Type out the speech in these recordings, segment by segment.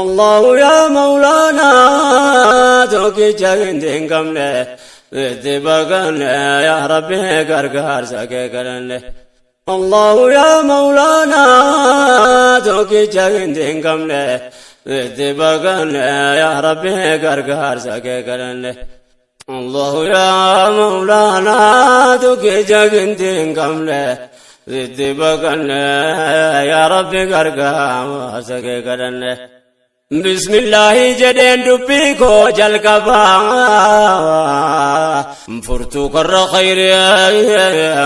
الله يا مولانا توكي جاكين كمله اتباقنا يا ربي غرغار سكي كرنه الله يا مولانا توكي جاكين كمله اتباقنا يا ربي غرغار سكي كرنه الله يا مولانا توكي جاكين كمله اتباقنا يا ربي غرغار سكي كرنه بسم الله جدين دبيكو جلقبا فرتو كر خير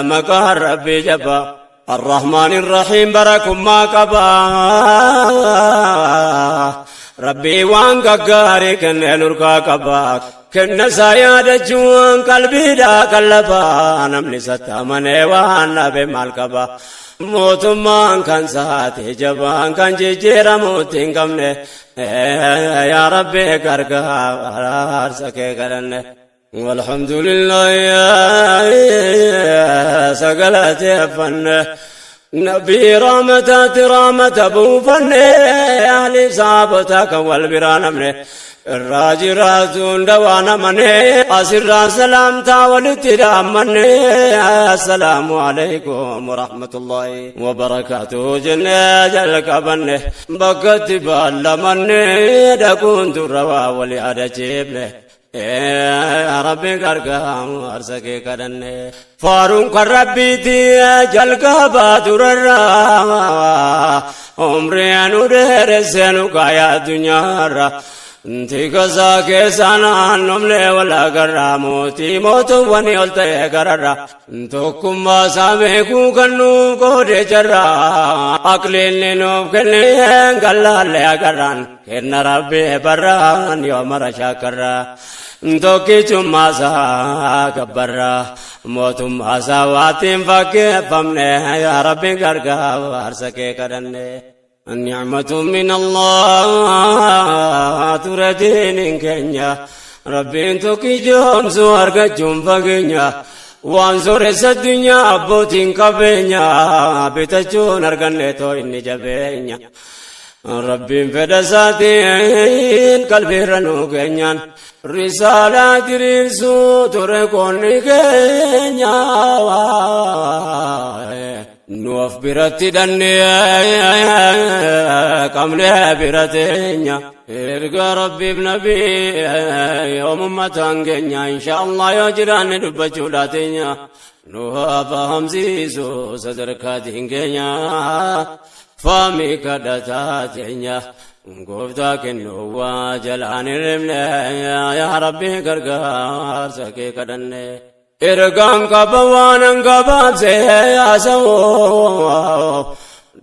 مكار ربي جبا الرحمن الرحيم بركم ما قبا ربي وان قاري كن نرقا قبا كن سايا جوان قلبي دا قلبا نملي ستا من وان نبي مال قبا موتمان كان ساتي جبان كان جيجيرا موتين كمنه يا ربي غرغار سكي كرنه والحمد لله يا سقلتي فن نبي رامة ابو فن اهل صابتك والبران منه الراجرات دوانا منه اسر سلام تاولترام منه السلام عليكم ورحمة الله وبركاته جنة جلك بنه بكت بالا منه دكون تروا ولي هذا جيبه يا ربي غرغام ارسكي كدنه فارون كربي تي جلك باتورا عمري انو درسنو كايا دنيا انتكسا كيسانا نملي ولا قراموتي موتو وني قلتي قرر انتوكم باساميكو كنو قولي جرا اقليني نوب كني قلال لي قران كن ربي بران يوم رشا قرر انتوكي چماسا كبرا موتم آسا واتم فاكي فمني يا ربي غرغا وارسكي كرني النعمة من الله تردين كنيا ربي انتوكي جوم سوارك جوم فاقينيا وانصر الدنيا أبوتين كبينيا بتجون أرغنيتو إني جبينيا ربي فدساتين قلبي رنو كنيان رسالة تريسو تركوني كنيا نوف براتي دنيا كملي براتينيا ارقى ربي بنبي يوم متانجنيا إن شاء الله يجران دبجولاتينيا نوها فهم زيزو صدركاتينجنيا فامي كدتاتينيا قفتا كنوا جلان الرملي يا ربي غرغار سكي كدني ارقام كبوانا كباب سياسو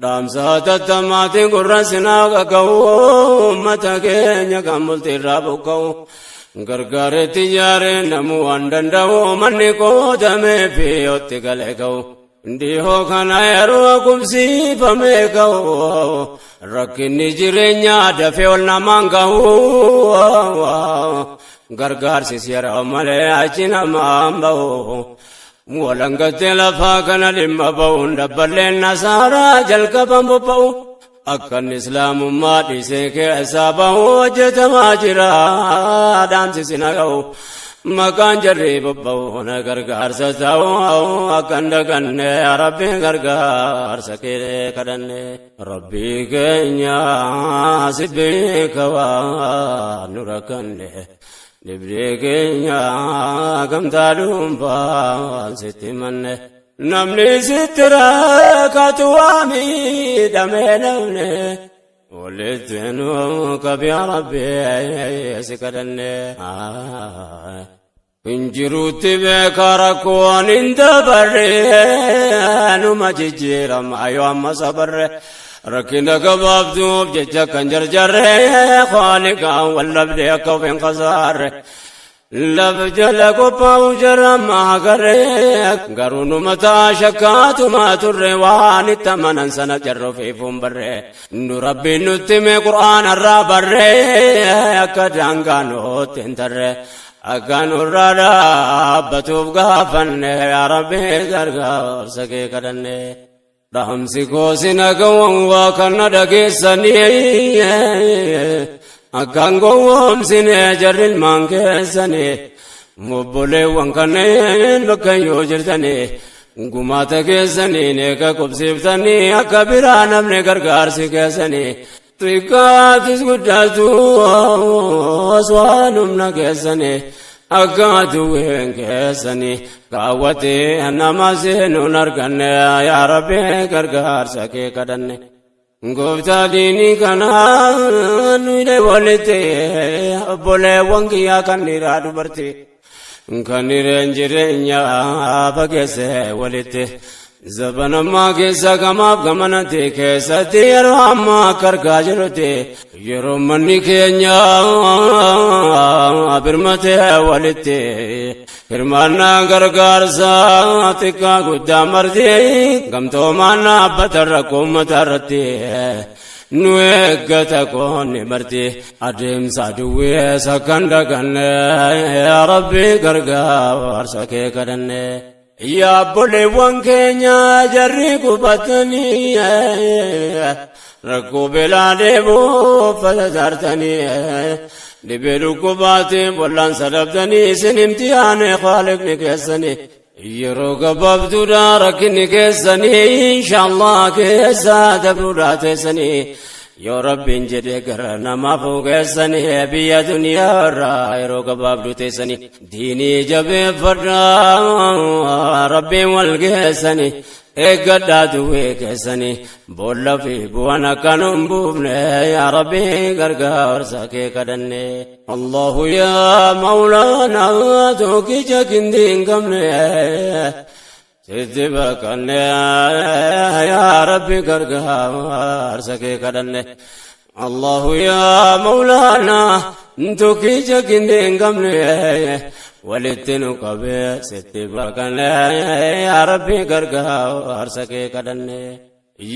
دام ساتا تماتي قرسنا كو متاكينيا كمولتي رابو غرغار تجاري نمو اندندو مني كو دمي في اوتي Ndiho kana yeroo kumsiifamee rakkinni jireenyaa dafee ol namaan gahu gargaarsi yeroo malee achi namaan bahu walangattee lafaa kana dhimma bahuun dabballeen nasaaraa jalqaban bobba'u akkan islaamummaa dhiisee keessaa bahu hojjetamaa jira dhaamsisin hagahu مكان جري ببونا غرغار ستاو أكن دكنة ربي غرغار سكير كدنة ربي كنيا سبي كوا نوركنة نبري كنيا كم تالوم با ستمنة نمني سترا كتوامي دمنة ولدنو كبي ربي سكدنة انجروت بكاركون اندبري نما جيرم ايوام صبر ركنا كباب دوب ججا كنجر جر خالقا واللبدي كوفين قصار لبجل كوباو جرم اغري غرون متا شكات ما تروان تمنن سنه جر في فمبر نور ربي نتم قران الرابر اكدانغانو تنتر أكان الرادة بتوب غافن يا ربي غرغار سكي كدني dhaamsi koosina gawwan waa kana dhageessanii akkaan gowwoomsine jarri ilmaan keessanii obboleewwan kanneen bakka yoo jirtanii gumaata keessanii neeka qubsiiftanii akka biraa namni gargaarsi keessanii xiqqaatis guddaatus waan humna keessanii akka duwween keessanii kaawwatee nama seenuun arganne yaa Rabbi gargaarsa kee kadhanne gooftaa diinii kanaa nuyi walitti obboleewwan kiyyaa kan dhiiraa dubartii kan dhiireen jireenya fageesse walitti zabanammaa keessa gamaaf gamanatti keessatti yeroo ammaa akka argaa jirutti yeroo manni keenya birmatee walitti hirmaannaa gargaarsa xiqqaa guddaa marti gamtoomaan dhaabbata rakkoo uummata irratti nu eeggata qoonni marti adeemsa duwweessa kan daganne yaa Rabbi gargaarsa kee kadhanne yaa obboleewwan keenya jarri qubatanii rakkoo beelaa deebuuf fayyadaartanii dhibee dhukkubaatiin bollaan sadabdanii isin imtihaane Khaliqni keessanii yeroo gabaabduudha rakkinni keessanii inshaallah keessa dabruudhaa teessanii yoo Rabbiin jedhee gara namaaf geessanii biyya duniyaa irraa yeroo gabaabduu teessanii diinii jabeeffadhaa Rabbiin wal geessanii eeggadhaa duwwee keessanii boolla fi bu'aan akkaan hin buufne yaa Rabbi gargaarsa kee kadhanne Allahu yaa mawlaanaa tokkicha kindi hin qabne sitti bakkanne yaa Rabbi gargaarsa kee kadhanne Allahu yaa mawlaanaa tokkicha kindi hin qabne walitti nu qabee sitti bakkanne yaa Rabbi gargaarsa kee kadhanne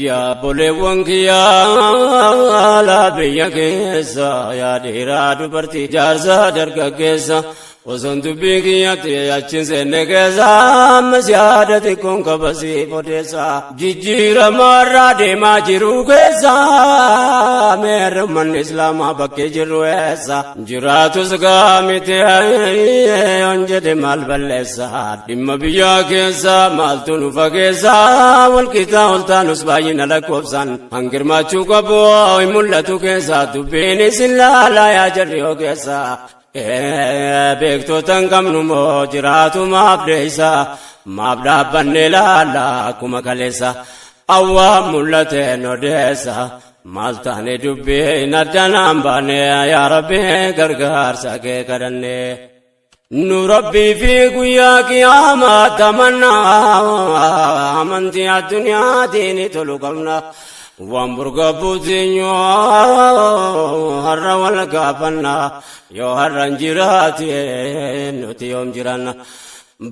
yaa obboleewwan kiyyaa laa biyya keessa yaa dhiiraa dubartii jaarsa dargaggeessa osoon dubbii kiyyatti achiin seenne keessa ammas yaada xiqqoon qabasiif odeessa jijjiiramaarraa deemaa jiru keessa meerri manni islaamaa bakkee jirru eessa jiraatus gaamite yoon jedhe maal balleessa dhimma biyyaa keessa maaltu nu fageessa walqixa oltaanus baay'ina lakkoofsan hangirmaachuu qabu hin mul'atu keessa dubbiin isin laalaa yaa jarri yoo keessa beektotan qabnu moo jiraatu maaf deeysa maaf dhaabbanne laala akkuma kaleessa awwaan mul'ateen odeessa maal taane dubbiin addanaan baane yaa Rabbi gargaarsa kee kadhanne nu Rabbii fi guyyaa qiyaamaa tamannaa amantii addunyaatiin tolu qabna waan burgabbuutiinyo har'a wal gaafannaa yoo har'an jiraate nuti yoom jiranna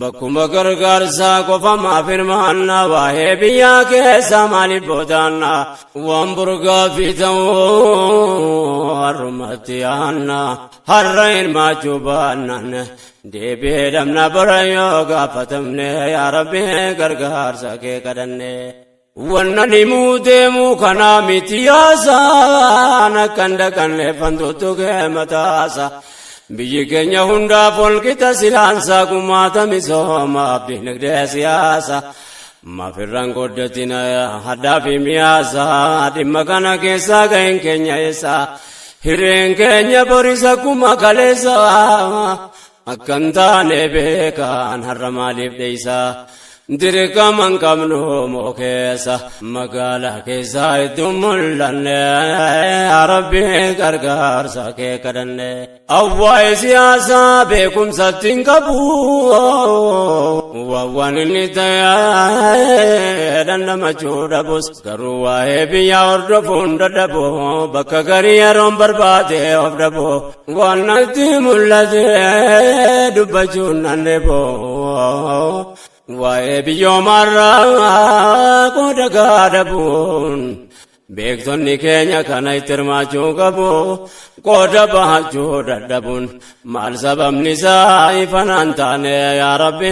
bakkuma gargaarsaa qofa maaf hirmaannaa waa'ee biyyaa keessa maaliif boodaannaa waan burgaaffii ta'uu har'umatti yaannaa har'a hirmaachuu baannaan deebi'ee dhabna bara yoo gaafatamne yaa Rabbi gargaarsa kee kadhanne wanna nimuu deemuu kanaa miti yaasaan akkan dhaqanneeffantuutu kee mataasa biyyi keenya hundaaf walqixa silaansaa gumaata misoomaaf dinagdee siyaasa maafirraan goddatina haddaa fi miyaasa dhimma kana keessaa ga'een keenya eessa hireen keenya boris akkuma kaleessa akkan taane beekaan har'a maaliif dheeysaa dirqaman qabnu moo keessa magaalaa keessa iddoo mul'anne yaa Rabbi gargaarsa kee kadhanne awwaa'ee siyaasaa beekumsatti hin qabu waan inni ta'e dandamachuu dhabus garuu waa'ee biyyaa hordofuun dadhabu bakka garii yeroon barbaade of dhabu waan natti mul'ate dubbachuun nan dheeboo waa'ee biyyoomarraa qooda gaadhabuun beektonni keenya kana itti hirmaachuu qabu qooda bahachuu dadhabuun maal sababni isaa ifanaan taane yaa rabbi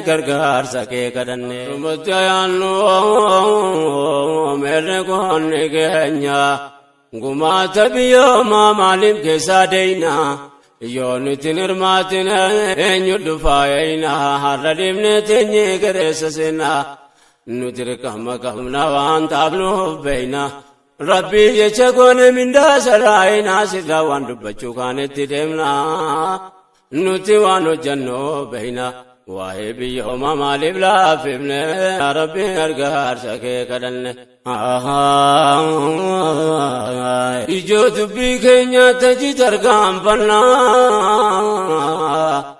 gargaarsa kee kadhanne dhumatti ayaannu meerre qoonni keenya gumaata biyyoomaa maaliif keessaa deeyna yoo nuti hirmaatin eenyu dhufaayina har'a deemne teenye gareessa seenna nuti dirqama qabna waan taafnuuf beeyna rabbii jecha goone mindaa saraayina sirraa waan dubbachuu kaanetti deemna nuti waan hojjannoo beeyna waa'ee biyyooma maaliif laafifne rabbi gargaarsa kee kadhanne ijoo dubbii keenya taji tarkaanfannaa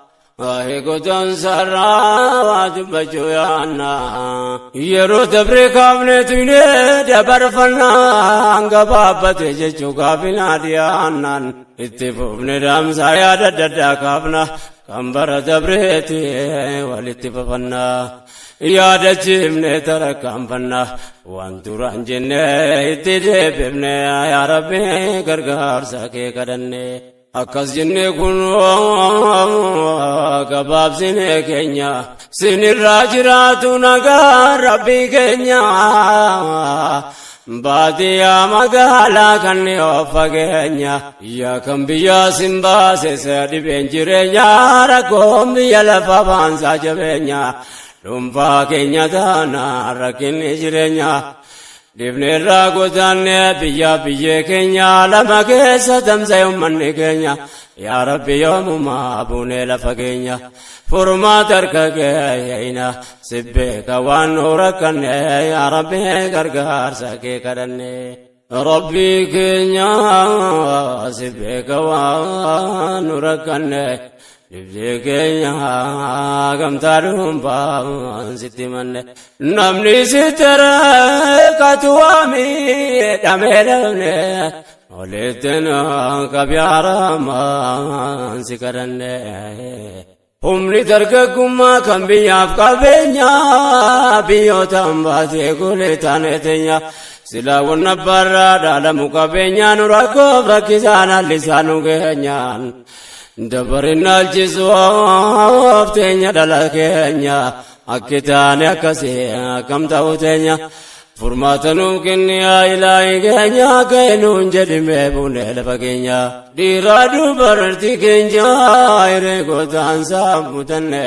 gotaan sarraa waa dubbachuu yaanna yeroo dabree kaafne tuyne dabarfannaa gabaabbate jechuu kaafinaa dhiyaannan itti fufne dhaamsaa yaada daddaa kaafna kan bara dabreeti walitti fafannaa yaadachiifne tarkaanfannaa waan duraan jenne itti deebifne yaa rabbi gargaarsa kee kadhanne akkas jenne kun gabaabsine keenya sinirraa jiraatu nagaa rabbii keenya baadiyyaa magaalaa kan of fageenya yaa kan biyyaa sin baase dhibeen jireenya rakkoon biyya lafa baansaa jabeenya dhuunfaa keenya taana rakkinni jireenya dhibneerraa godaanne biyyaa biyyee keenya lama keessa tamsa'e ummanni keenya yaa rabbi yoomumaa buunee lafa keenya furmaata harka keeyna sibbeeka waan nu rakkanne yaa rabbi gargaarsa kee kadhanne rabbii keenya sibbeeka waan nu rakkanne dhibdee keenya gamtaa dhuunfaan sitti manne namni sitti reeqatu waamidhamee dhabne olittiin qabyaaramaan si kadhanne humni dargaggummaa kan biyyaaf qabeenya biyyootaan baatee golee taane teenya silaa wanna barraa dhaalamu qabeenyaan rakkoof rakkisaan hallisaanu keenyaan dabarin naalchisuuf teenya dhala keenya akki taane akkasii akkam ta'u teenya furmaata nuuf kenni yaa ilaahi keenya akka nuun jedhimee buunee lafa keenya dhiiraa dubartii keenya hiree gootaan saamutanne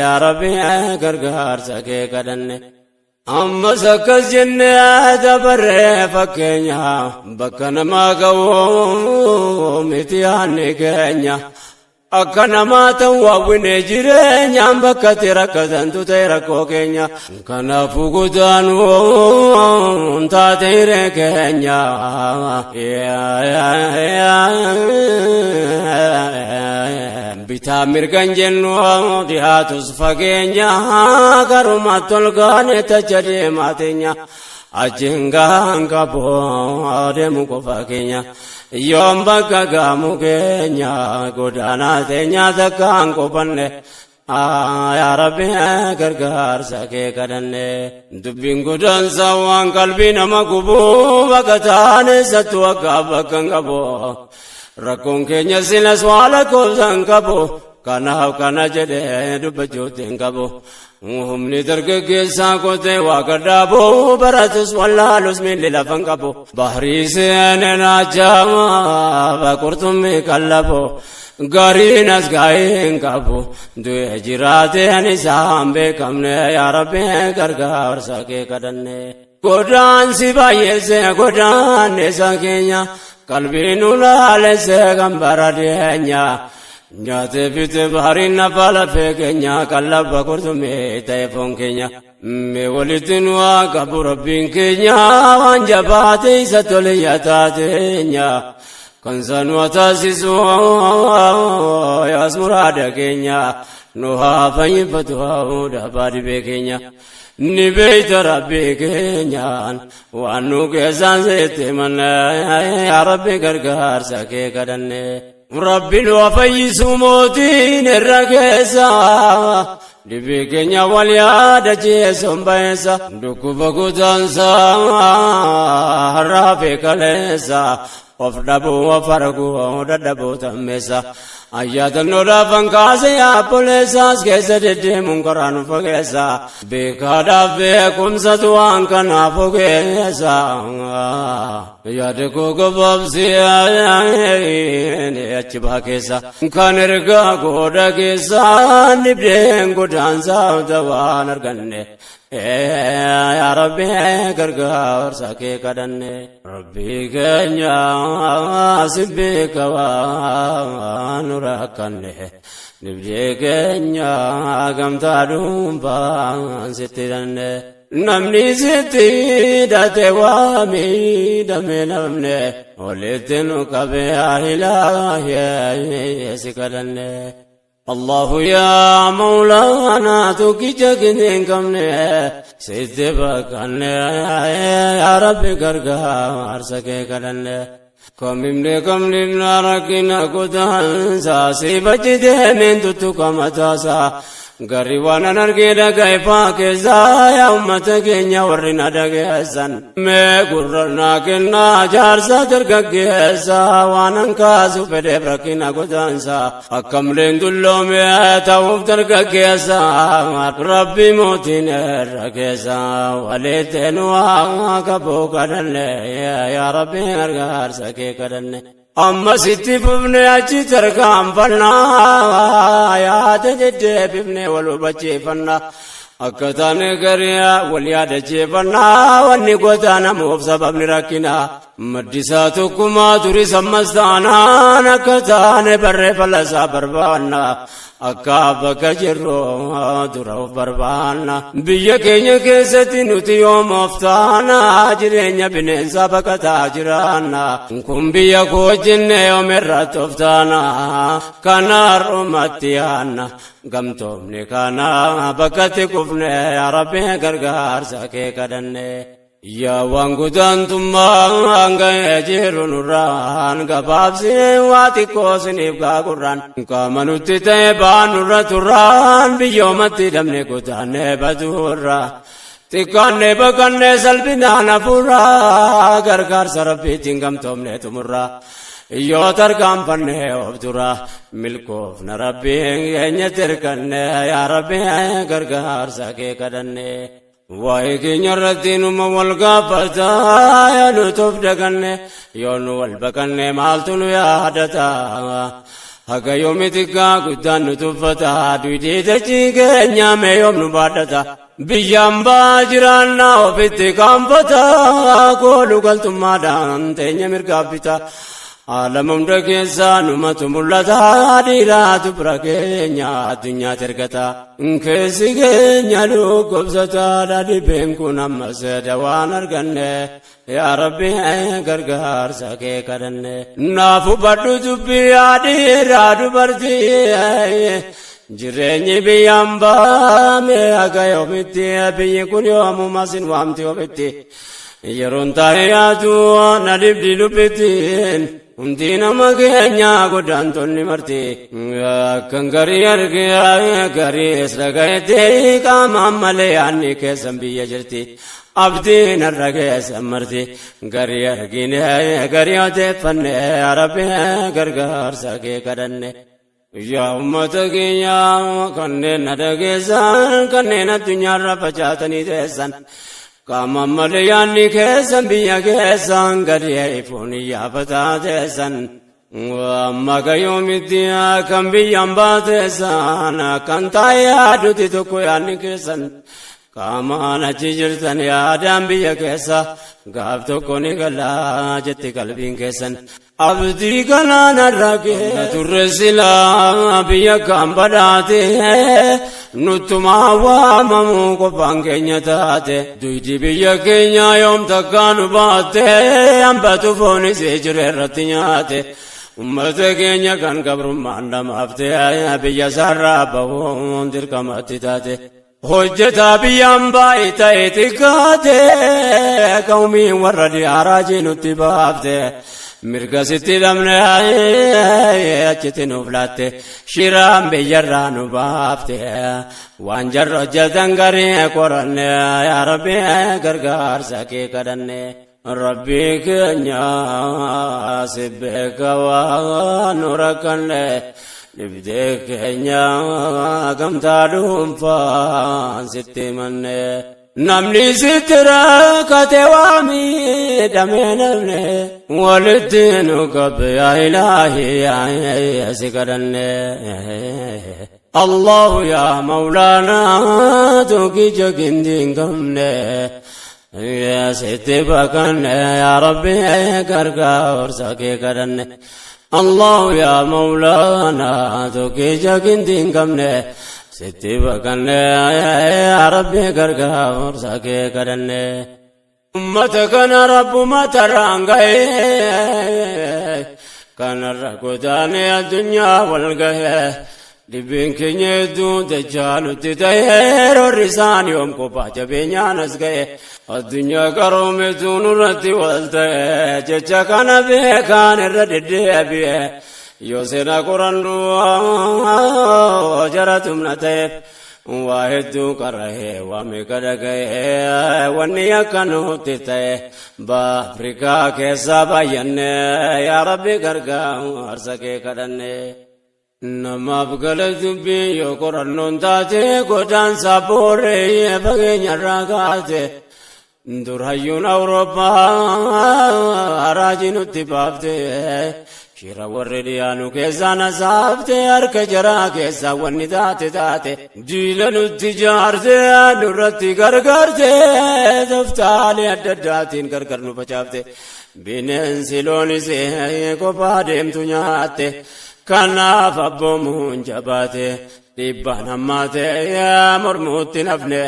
yaa rabbi gargaarsa kee kadhanne ammas akkas jenne dabarree fakkeenya bakka namaa ga'u miti yaanni keenya akka namaa ta'u hawwine jireenyaan bakka itti rakkatantu ta'e rakkoo keenya kanaafuu gudaanuun taate hiree keenya bitaa mirgan jennu dhiyaatus fageenya garumatti ol gaane tacha deemaa teenya achiin gahan qaboo deemu qofa keenya yoom bakka gaamu keenya godaanaa teenya takkaan qofanne yaa rabbi gargaarsa kee kadhanne dubbiin godaansa waan qalbii nama gubuu bakka taane sattu akka bakka hin qabu rakkoon keenya silas waa lakkoofsan qabu kanaaf kana jedhee dubbachuutti hin qabu humni dargaggeessaa kotee waa gadhaabuu baratus wallaalus miilli lafan qabu bahrii seeneen ajaa'ibaa qurxummii qallabu gariinas gaa'ii hin qabu du'e jiraateen isaan beekamne yaa rabbi gargaarsa kee kadhanne godaansi baay'eesse godaanneessa keenya qalbiin ulaalesse kan bara deenya nyaate fite bahariin nafa lafee keenya qallaba qurxummii ta'e foon keenya mee walitti nu haa qabu rabbiin keenya waan jabaate isa toliyya taateenya kan sanu taasisu yaas muraada keenya nu haa fayyifatu haa baadibee keenya ni beeyta rabbii keenyaan waan nu keessaan seette manna yaa rabbi gargaarsa kee kadhanne rabbi nu fayyisu mootiin irra keessa Dibii keenya wal yaada jeesuun bayeessa dhukkuba guutansa har'aa kaleessa of dhabuu of arguu dadhabuu tammeessa ayyaatanoodhaaf hankaase yaabboleessaas keessa deddeemuun karaa nu fageessa beekaadhaaf beekumsatu waan kanaaf ogeessa yaada koo gabaabsee achi baakeessa kan ergaa gooda keessa dhibdeen godaansaa waan arganne yaa Rabbi gargaarsa kee kadhanne Rabbi keenya si beeka waan nu rakkanne dhibdee keenya gamtaa dhuunfaan sitti hidhanne namni sitti hidhate waa miidhame namne walitti nu qabe Ilaahi si kadhanne الله يا مولانا تكجكنين كمني ستبكني يا ربي غرغار سكي كدني كم ناركنا كدان ساسي بجده من تتكمتاسا غريوانا نرغيدا كيفا كيزا يا أمتا كينيا ورنا دغيسان مي قررنا كنا جارسا ترغيسا وانا كازو فدي بركنا كدانسا أكم لندلو مي توف ترغيسا ربي موتين رغيسا وليتنوا كبو كدن يا ربي غرغار سكي كدن أما ستي ببني أجي تركام فلنا يا تجدي ببني ولو بجي فلنا أكتاني قريا ولياد جي فلنا واني قوتانا موف سبب نراكنا مدساتكما تري سمستانا أكتاني بري فلسا بربانا أكابا كجرو درو بربانا بيا كينيا كيستي نوتي يوم أفتانا جرينيا بنين سابقا تاجرانا كم بيا كوجن يوم الرات أفتانا كنار أمتيانا قمتومني كانا بكتي كفني يا ربي غرغار ساكي كدني يا وانغودان تما انغا جيرون ران غبابسي واتي كوسني غاغران كامنوتي تيبان رتران بيومتي دمني غودان بدورا تكاني بكاني سلبنا نفورا غرغار سربي تينغم تومني تمرا يو تركام فني وبدورا ملكوف نربي ينتركن يا ربي غرغار ساكي كدني وايكين يردين مولغا فتا يا نوتوف دغن يونو والبكن مالتو يا دتا هغا يومي تيكا غدان نوتوفتا دويدي تچيغ نيام يوم نبادتا بيام باجرانا وبيتي كامفتا كولو غلتما دان تني مرغابتا عالمم دكيسا نمت ملتا ديرات بركينيا دنيا تركتا انكسيغنيا لو قبزتا دادي بينكو نمس دوان ارغنه يا ربي غرغار ساكي كدنه نافو بدو جبي ادي رادو برتي جريني بيامبا مي اغايو متي بيكون يوم ماسين وامتي وبتي يرون تاياتو ندب دي لبتين undina magenya godantonni marti kangari argaya gari esragaite kamamale anni ke sambiya jirti abdi narage samarti gari argine gari ate fanne arabe gargar sake kadanne ya ummata kenya kanne nadage san kanne na dunya rafachatani desan kama malayani kesan biya kesan gadi funi ya patatesan wa magayomitia kan biyam batesan kan taya duti to koyani kesan kama na chijirtan ya dam biya kesa gab to koni gala jetti kalbin kesan abdi kana narage turresila biya kambadate nutuma wa mamu ko pangenya tate duiti biya kenya yom takanu bate ambatu foni sejre ratinyate ummate kenya kan kabrum mandam afte biya sarra bawon dir kamati tate hojjeta biyyaan baay'ee xiqqaate qawmii warra diyaaraajii nutti baafte mirga sitti dhabne achitti nuuf laatte shiraan biyyarraa nu baafte waan jarra hojjetan garii qoranne yaa rabbi gargaarsa kee kadhanne rabbi keenya si beeka waan nu rakkanne dhibdee keenya gamtaa dhuunfaan sitti manne namni sitti rakkate waa miidhamee namne walitti nu qabbe yaa ilaahi si kadhanne allahu yaa mawlaanaa tokkicha gindi hin qabne sitti bakanne yaa rabbi gargaarsa kee kadhanne الله يا مولانا توكيجا كنتين كمنه ستي بكنه يا ربي كركا ورساكي كدنه أمتك أنا رب ما ترانغي كان الركوداني الدنيا والغيه دبين كنيه دون تجالو تتهير والرسان يوم كوبا جبينيا نسغيه الدنيا كروم دون رتي والته جچا كان بكان الردد ابيه يوسنا قران جرتم نتيف واحد كره ومكدغه ونيا كانوا تته بافريكا كسباين يا ربي غرغا ارسكه كدنه نما بغلت بي يقرن تاتي غدان سابوري بغنيا راغاته درهيون أوروبا أراجين اتبابته شيرا ورديانو كيسا نصابته أرك جرا كيسا وندات تاته جيلن اتجارته نرتي غرغرته دفتالي أدداتين غرغرنو بچافته بینن سیلونی سے کو پادیم تنیاتے کنا فبومون جباتے دیبان ہماتے یا مرموتی نفنے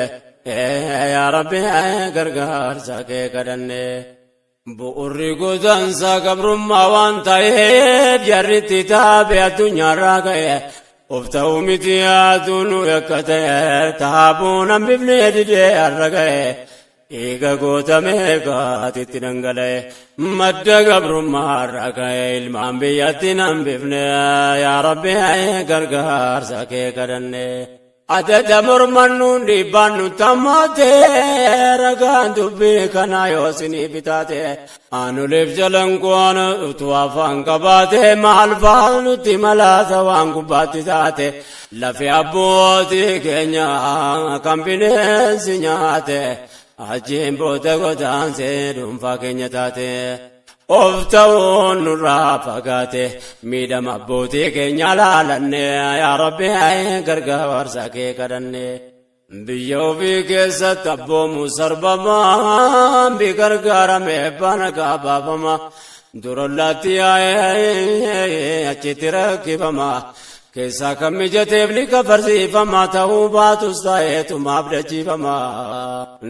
یا ربی گرگار ساکے کرنے بؤری کو دنسا قبرما وانتا جرتی تابع دنیا را گئے افتاو متیاتونو یکتے تابونا ببنی دیدے ارگئے ایگا گوتا میگا تتنگلے مدد قبرما را گئے علمان بیتنا ببنی یا ربی گرگار ساکے کرنے عدد مرمنون دیبانو تماتے رگان دبی کنایو سنی بتاتے آنو لیف جلنکو آنو اتوافان کباتے محل فالنو تیملا سوان کباتی تاتے لفی ابوتی کینیا کمپینین سنیاتے آجین بوتا گوتان سے دنفا کینیا تاتے افتاون نرا فقاتے میدم ابوتی کینیا لالنے یا ربی گرگار ساکے کرنے بیو بی کیسا تبو مسربما بی گرگار میں بانکا بابما در اللہ تی آئے اچھی ترکی بما کیسا کمی جتیبلی کا فرزی فما تاو بات استائے تم آپ رچی فما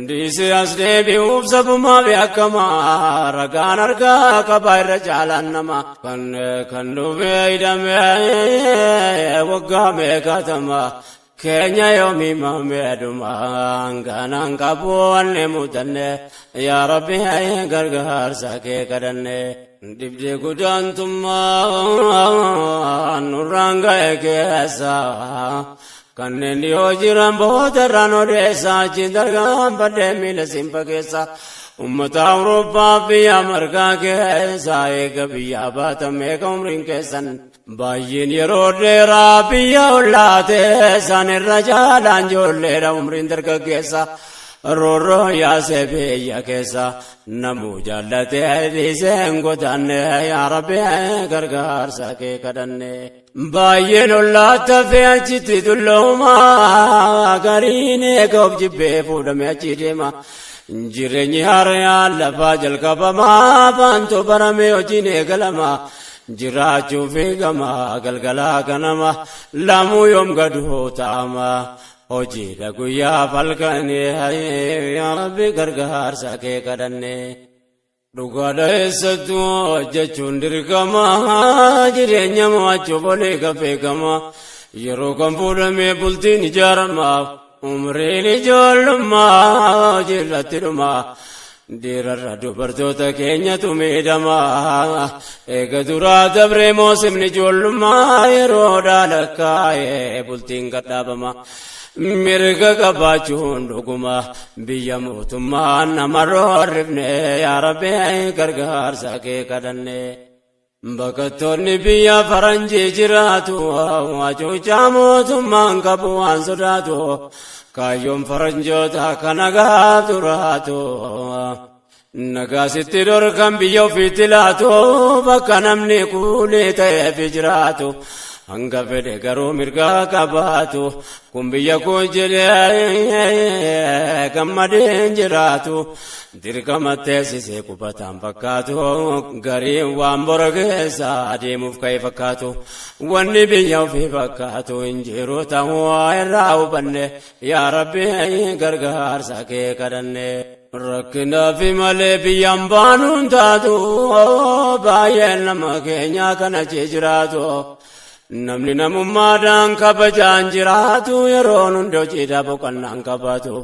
دیسی اسنے بھی اوف سب ما بی اکما رگان ارگا کبائر جالانما کندو بی ایدم وگا میں کاتما کینیا یومی مامیدما انگانان کبوان مدنے یا ربی گرگار ساکے کرنے دبدے گدان تما نورانگا کیسا کننے لیو جیران بہت رانو ریسا چندرگان بڑے میل سمپا کیسا امتا اوروپا بیا مرگا کیسا ایک بیا باتم ایک عمرین کیسن باین یرو ڈیرا بیا اولاتے سان الرجالان جو لیرا عمرین درگا کیسا رو رو یا سے بیا کیسا نمو جالتے حدیث انگوتانے یا ربی گرگار ساکے کرنے باین اللہ تفی اچھتی دلوما گرینے کوب جبے پوڑ میں اچھی دیما جرینی ہریان لفا جل کبما پانتو برمی اچھینے گلما جراچو فی گما گلگلا کنما لامو یوم گڑھو تاما ہوجی لگویا فلکنی یا ربی گرگار ساکے کرنے رگاڑے ستو جچون درگما جرینیم واچو بولے گفے گما یرو کم پوڑ میں بلتی نجارما umriin ijoollummaa jirratti dhuma dhiirarra dubartoota keenyatu miidhamaa eega duraa dabree moosimni ijoollummaa yeroodhaa lakkaa'ee bultiin gadhaabama mirga qabaachuun dhuguma biyya mootummaa namarroo arrifne yaa rabbi gargaarsa kee kadhanne Bakattoonni biyya faranjii jiraatu wacuucaa mootummaan qabu waan sodaatu kaayyoon faranjoota kana gaaf duraatu nagaasitti dhorkan biyya ofiitti laatu bakka namni kuulee ta'eef jiraatu hanga fedhe garuu mirgaa qabaatu kun biyya koo jedhee gammadeen jiraatu dirqama teessisee qubataan fakkaatu gariin waan bora keessa adeemuuf ka'e fakkaatu wanni biyya ofii fakkaatu injiru ta'uu irraa hubanne yaa rabbi gargaarsa kee kadhanne rakkinaafi malee biyyaan baanuun taatu baay'een nama keenya kana jiraatu namni namummaadhaan kabajaan jiraatu yeroon hundi hojiidhaa boqonnaan qabaatu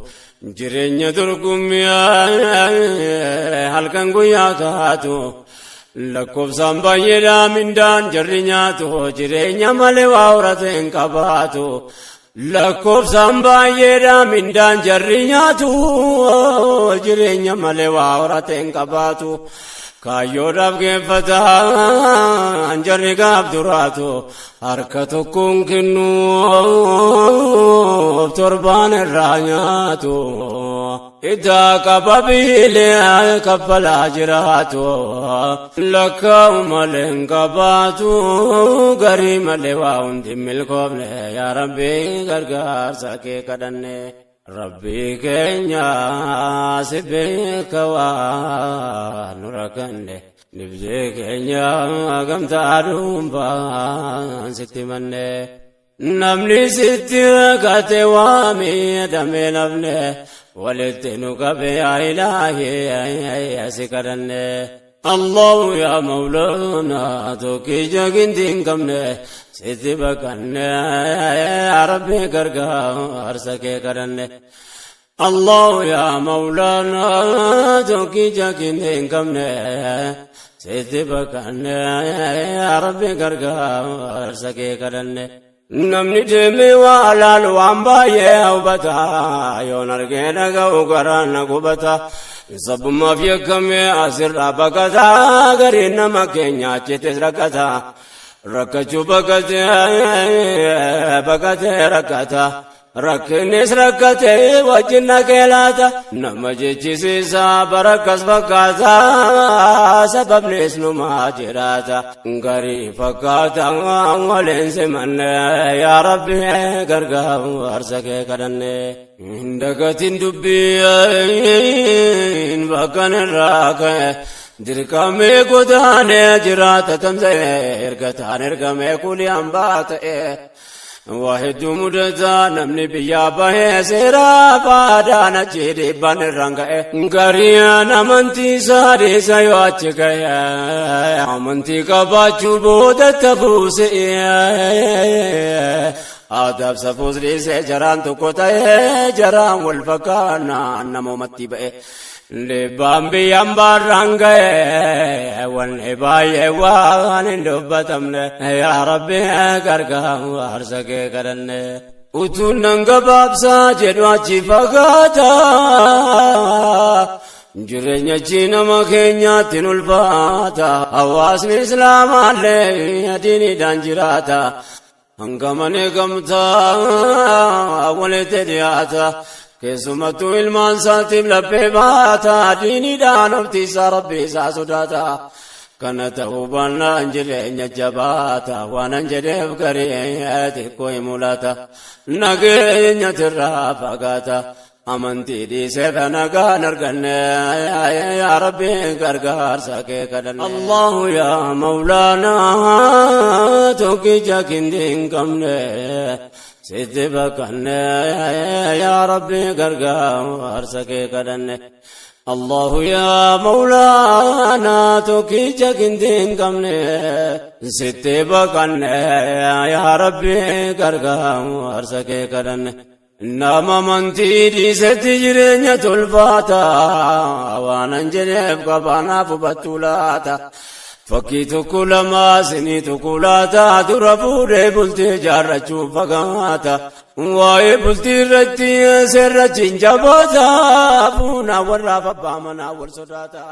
jireenya dorgommiyaa halkan guyyaa kaatu lakkoofsaan baay'eedhaa mindaan jarri nyaatu jireenya malee waa horate hin qabaatu lakkoofsaan baay'eedhaa mindaan jarri nyaatu jireenya malee waa horate hin qabaatu kaayyoodhaaf geeffataan jarri gaaf duraatu harka tokkoon kennuuf torbaan irraa nyaatu idaa qaba biilee kaffalaa jiraatu lakkaa'u malee hin qabaatu garii malee waa hundi milkoofne yaa rabbi gargaarsa kee kadhanne Rabbi keenya si beeka waan nu rakkanne dibdee keenya gamtaa dhuunfaan sitti manne namni sitti rakkate waa miidhamee nafne walitti nu qabe yaa Ilaahi si kadhanne Allahu yaa Mawlaana tokkicha ginti hin qabne sitti bakkanne yaa Rabbi gargaarsa kee kadhanne Allahu yaa Mawlaana tokkicha ginti hin qabne sitti bakkanne yaa Rabbi gargaarsa kee kadhanne namni deemee waa laalu waan baay'ee hubata yoon argee dhaga'u garaan na gubata sabummaaf yakkamee asirraa baqata gariin nama keenya achitti rakkata rakkachuu baqatee rakkata rakkinnis rakkatee wajjin naqee laata nama jechisiisa barakkas fakkaata sababnis numaa jiraata garii fakkaata waliin simanne yaa Rabbi gargaarsa kee kadhanne dagatiin dubbiin bakkan irraa ka'e dirqamee godaanee jiraata tamsa'e ergataan ergamee kulii hambaa ta'e waa hedduu mudataa namni biyyaa bahee seeraa faadaan achi dhiibbaan irraan ka'e gariin amantii isaa dhiisa yoo achi ka'e amantii qabaachuu boodatti buusee aadaaf safuus dhiisee jaraan tokko ta'ee jaraan wal fakkaannaan namoomatti ba'e dhiibbaan biyyaan baarraan ga'e wanni baay'ee waan hin dubbatamne yaa Rabbi gargaarsa kee kadhanne utuun nan gabaabsaa jedhu achi fagaata jireenya achi nama keenyaatti ulfaata hawaasni islaamaallee diiniidhaan jiraata hangamanii gamtaa walitti dhiyaata keessumattuu ilmaan isaatiif laphee baata diiniidhaan oftiisaa Rabbi isaa sodaata kana ta'uu baannaan jireenya jabaata waanan jedheef garii xiqqoo hin mul'ata nageenya tirraa fagaata amantii dhiisee nagaan arganne yaa Rabbi gargaarsa kee kadhanne Allahu yaa Mawlaana tokkicha ginti hin qabne sitti bakkanne yaa Rabbi gargaarsa kee kadhanne Allahu yaa Mawlaana tokkicha ginti hin qabne sitti bakkanne yaa Rabbi gargaarsa kee kadhanne nama amantii dhiisetti jireenya tolfaata waanan jedheef qabaanaaf hubattuu laata fakkii tokko lamaa sinii tokko laata dura fuudhee bultii jaarrachuuf fagaata waa'ee bultii irratti seerrachiin jabaata fuunaa warraaf abbaa manaa wal sodaata.